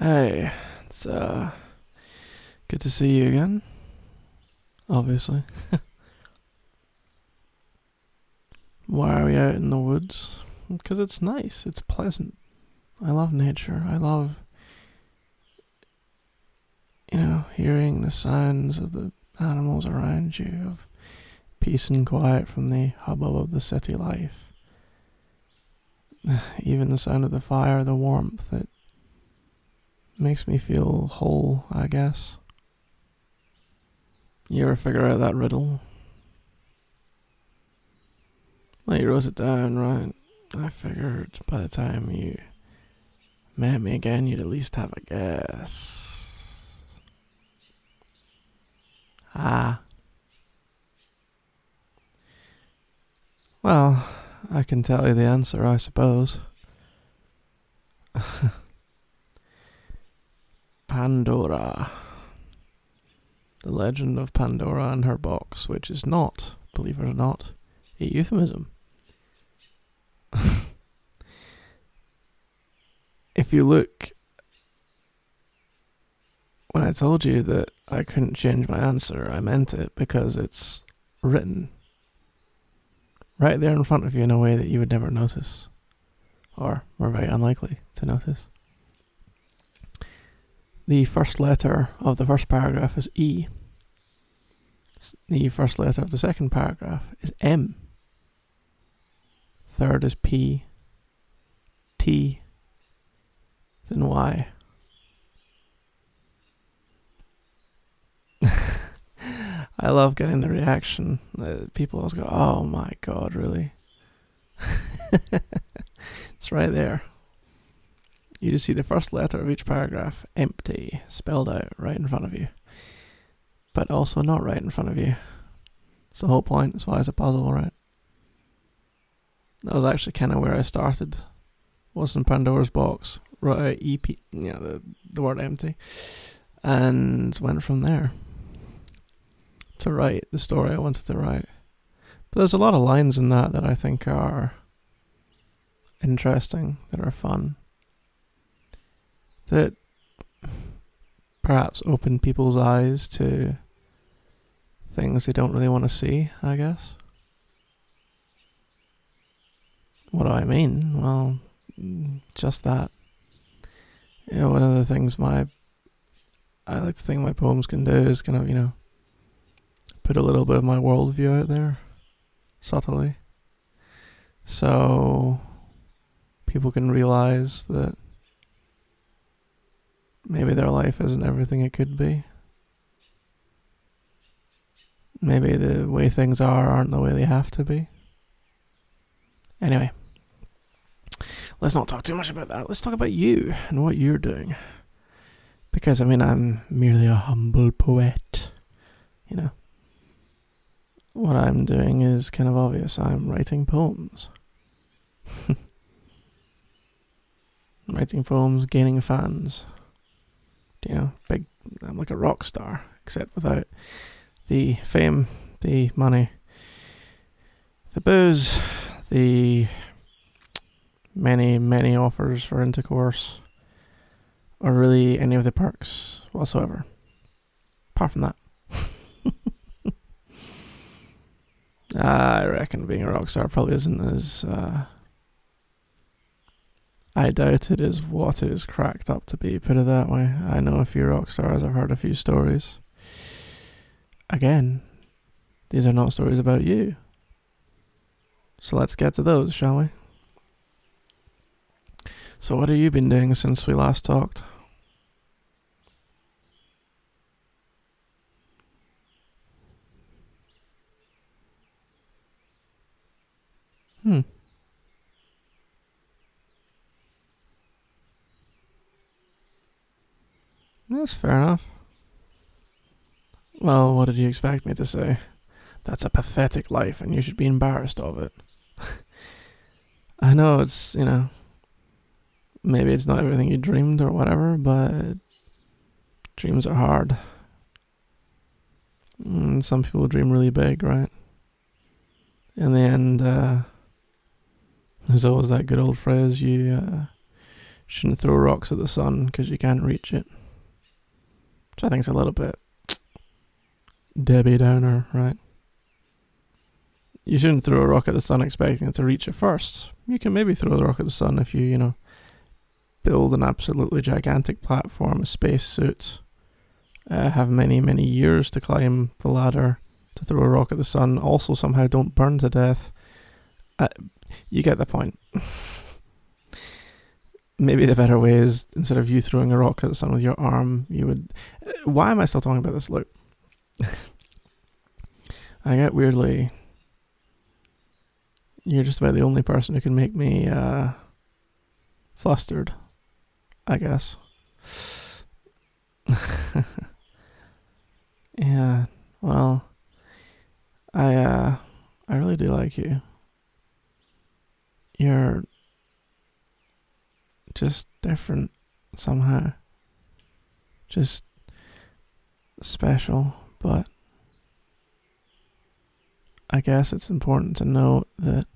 Hey, it's good to see you again. Obviously. Why are we out in the woods? Because it's nice. It's pleasant. I love nature. I love, hearing the sounds of the animals around you, of peace and quiet from the hubbub of the city life. Even the sound of the fire, the warmth, it makes me feel whole, I guess. You ever figure out that riddle? Well, you wrote it down, right? I figured by the time you met me again, you'd at least have a guess. Well, I can tell you the answer, I suppose. Pandora. The legend of Pandora and her box, which is not, believe it or not, a euphemism. If you look, when I told you that I couldn't change my answer, I meant it because it's written right there in front of you in a way that you would never notice, or were very unlikely to notice. The first letter of the first paragraph is E. The first letter of the second paragraph is M. Third is P. T. Then Y. I love getting the reaction. People always go, "Oh my god, really?" It's right there. You just see the first letter of each paragraph, empty, spelled out right in front of you. But also not right in front of you. It's the whole point. That's why it's a puzzle, right? That was actually kind of where I started. Was in Pandora's box. Wrote out EP, the word empty. And went from there to write the story I wanted to write. But there's a lot of lines in that I think are interesting, that are fun, that perhaps open people's eyes to things they don't really want to see, I guess. What do I mean? Well, just that. One of the things I like to think my poems can do is kind of, put a little bit of my worldview out there, subtly. So people can realize that maybe their life isn't everything it could be. Maybe the way things aren't the way they have to be. Anyway, let's not talk too much about that. Let's talk about you and what you're doing. Because, I'm merely a humble poet. What I'm doing is kind of obvious. I'm writing poems. Writing poems, gaining fans. I'm like a rock star, except without the fame, the money, the booze, the many, many offers for intercourse, or really any of the perks whatsoever. Apart from that. I reckon being a rock star probably isn't as... I doubt it is what it is cracked up to be, put it that way. I know a few rock stars, I've heard a few stories. Again, these are not stories about you. So let's get to those, shall we? So what have you been doing since we last talked? That's fair enough. Well, what did you expect me to say? That's a pathetic life and you should be embarrassed of it. I know it's, maybe it's not everything you dreamed or whatever, but dreams are hard. Some people dream really big, right? In the end, there's always that good old phrase, you shouldn't throw rocks at the sun because you can't reach it. Which I think is a little bit Debbie Downer, right? You shouldn't throw a rock at the sun expecting it to reach it first. You can maybe throw the rock at the sun if you, build an absolutely gigantic platform, a spacesuit, have many, many years to climb the ladder to throw a rock at the sun, also somehow don't burn to death. You get the point. Maybe the better way is, instead of you throwing a rock at the sun with your arm, you would... Why am I still talking about this? Look. I get weirdly... You're just about the only person who can make me flustered, I guess. Yeah, well, I really do like you. You're just different somehow. Just special, but I guess it's important to note that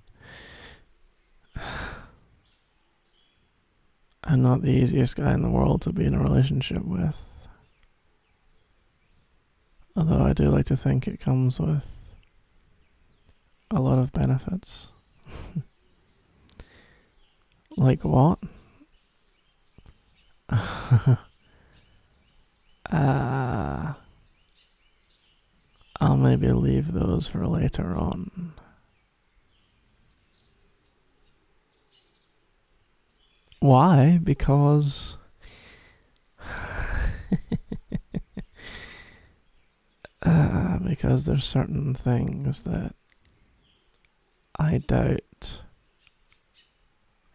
I'm not the easiest guy in the world to be in a relationship with. Although I do like to think it comes with a lot of benefits. Like what? I'll maybe leave those for later on. Why? Because because there's certain things that I doubt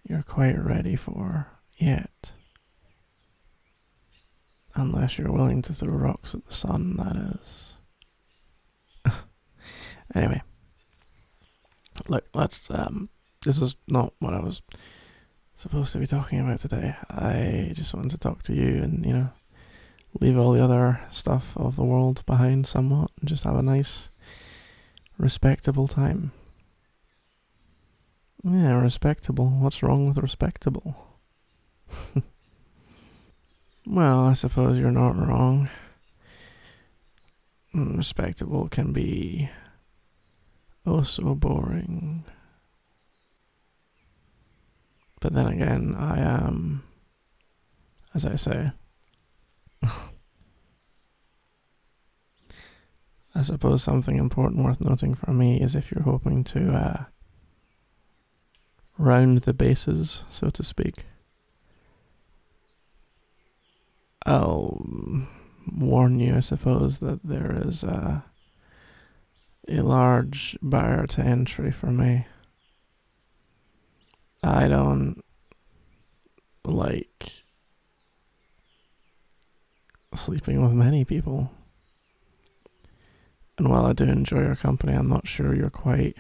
you're quite ready for yet. Unless you're willing to throw rocks at the sun, that is. Anyway. Look, let's, this is not what I was supposed to be talking about today. I just wanted to talk to you and, leave all the other stuff of the world behind somewhat and just have a nice, respectable time. Yeah, respectable. What's wrong with respectable? Well, I suppose you're not wrong. Respectable can be oh so boring. But then again, I am, as I say, I suppose something important worth noting for me is if you're hoping to round the bases, so to speak, I'll warn you, I suppose, that there is a large barrier to entry for me. I don't like sleeping with many people. And while I do enjoy your company, I'm not sure you're quite,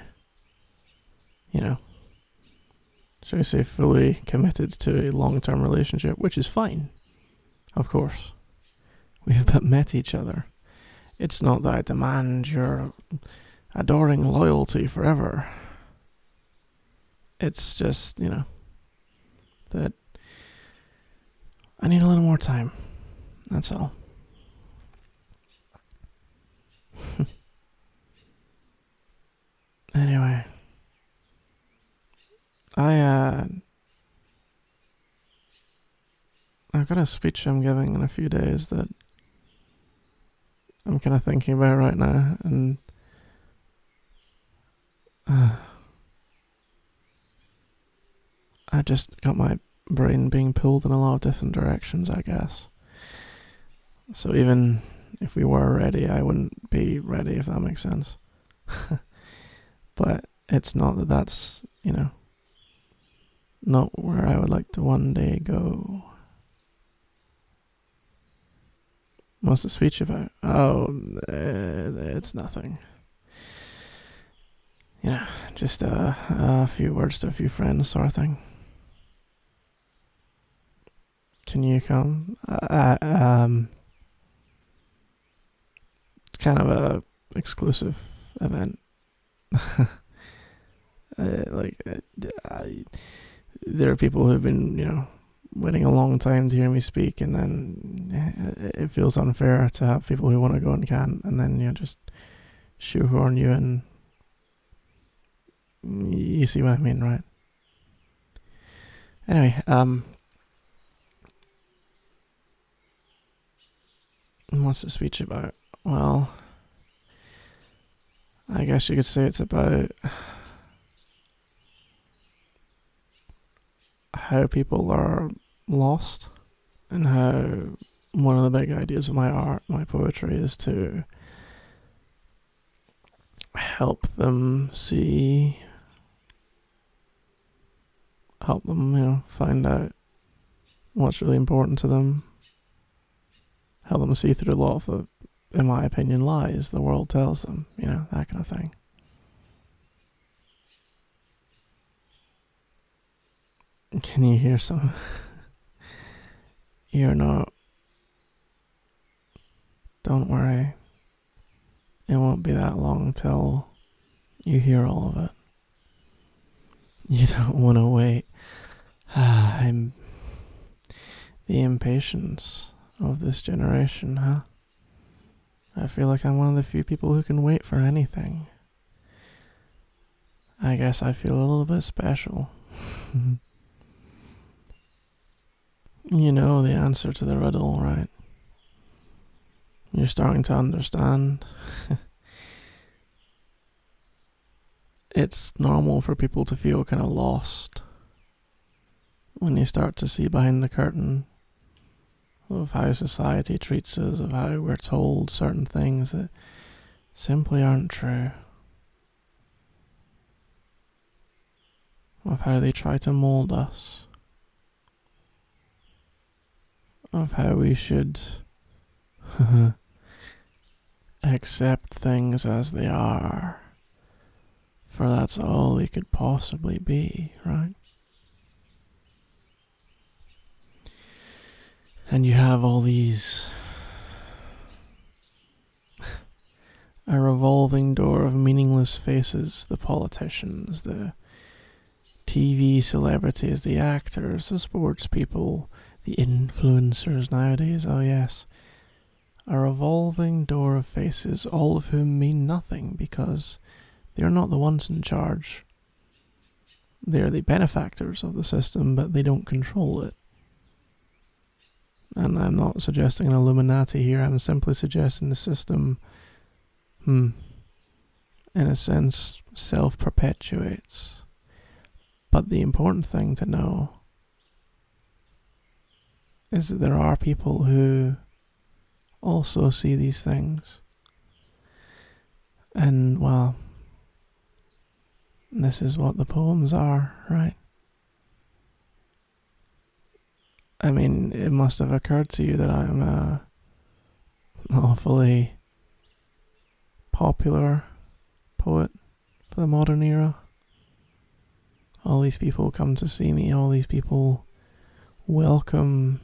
shall we say, fully committed to a long-term relationship, which is fine. Of course. We've met each other. It's not that I demand your adoring loyalty forever. It's just, that I need a little more time. That's all. Anyway. I've got a speech I'm giving in a few days that I'm kind of thinking about right now, and I just got my brain being pulled in a lot of different directions, I guess. So even if we were ready, I wouldn't be ready, if that makes sense. But it's not that that's, not where I would like to one day go. What's the speech about? Oh, it's nothing. Just a few words to a few friends sort of thing. Can you come? It's kind of a exclusive event. There are people who've been, waiting a long time to hear me speak, and then it feels unfair to have people who want to go and can't, and then just shoehorn you in. You see what I mean, right? Anyway, what's the speech about? Well, I guess you could say it's about how people are lost, and how one of the big ideas of my art, my poetry, is to help them see, help them, find out what's really important to them, help them see through a lot of the, in my opinion, lies the world tells them, that kind of thing. Can you hear some? You're not. Don't worry. It won't be that long till you hear all of it. You don't want to wait. I'm the impatience of this generation, huh? I feel like I'm one of the few people who can wait for anything. I guess I feel a little bit special. You know the answer to the riddle, right? You're starting to understand. It's normal for people to feel kind of lost when you start to see behind the curtain of how society treats us, of how we're told certain things that simply aren't true, of how they try to mold us, of how we should accept things as they are, for that's all they could possibly be, right? And you have all these a revolving door of meaningless faces, the politicians, the TV celebrities, the actors, the sports people, the influencers nowadays, oh yes. A revolving door of faces, all of whom mean nothing because they're not the ones in charge. They're the benefactors of the system, but they don't control it. And I'm not suggesting an Illuminati here, I'm simply suggesting the system, in a sense, self-perpetuates. But the important thing to know is that there are people who also see these things. And, well, this is what the poems are, right? I mean, it must have occurred to you that I'm a awfully popular poet for the modern era. All these people come to see me, all these people welcome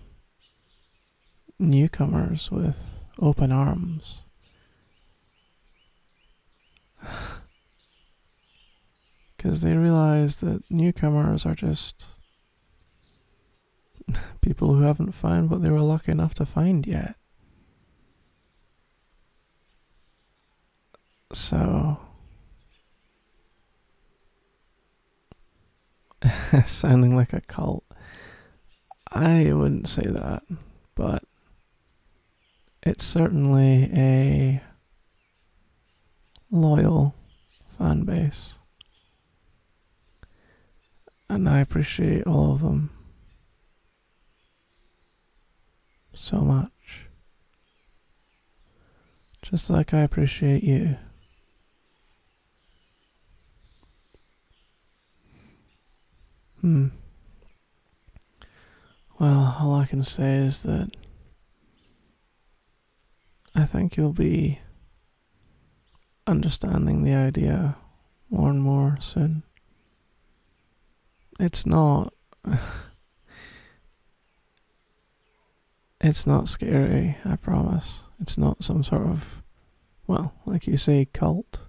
newcomers with open arms. Because they realize that newcomers are just people who haven't found what they were lucky enough to find yet. So, sounding like a cult. I wouldn't say that, but it's certainly a loyal fan base. And I appreciate all of them so much. Just like I appreciate you. Well, all I can say is that I think you'll be understanding the idea more and more soon. It's not it's not scary, I promise. It's not some sort of, well, like you say, cult.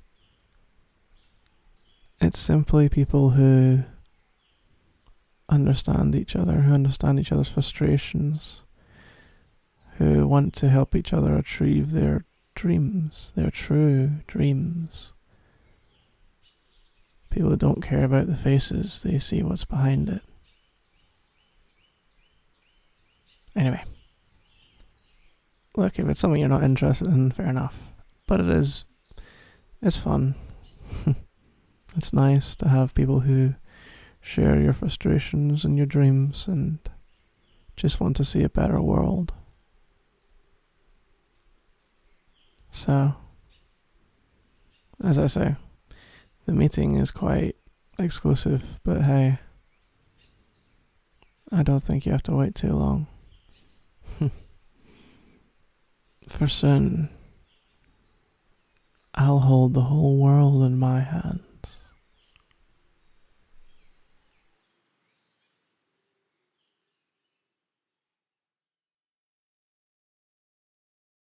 It's simply people who understand each other, who understand each other's frustrations, who want to help each other achieve their dreams, their true dreams. People who don't care about the faces, they see what's behind it. Anyway. Look, if it's something you're not interested in, fair enough. But it's fun. It's nice to have people who share your frustrations and your dreams and just want to see a better world. So, as I say, the meeting is quite exclusive, but hey, I don't think you have to wait too long. For soon, I'll hold the whole world in my hands.